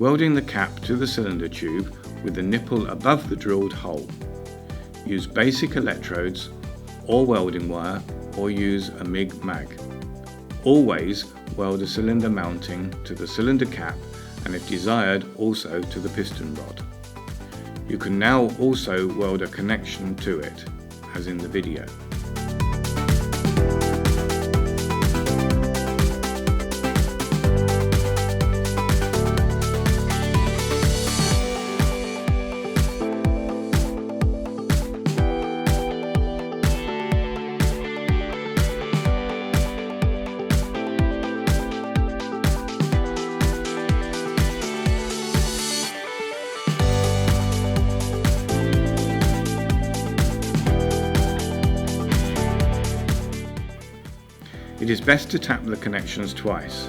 Welding the cap to the cylinder tube with the nipple above the drilled hole. Use basic electrodes or welding wire, or use a MIG-MAG. Always weld a cylinder mounting to the cylinder cap, and if desired also to the piston rod. You can now also weld a connection to it, as in the video. It is best to tap the connections twice.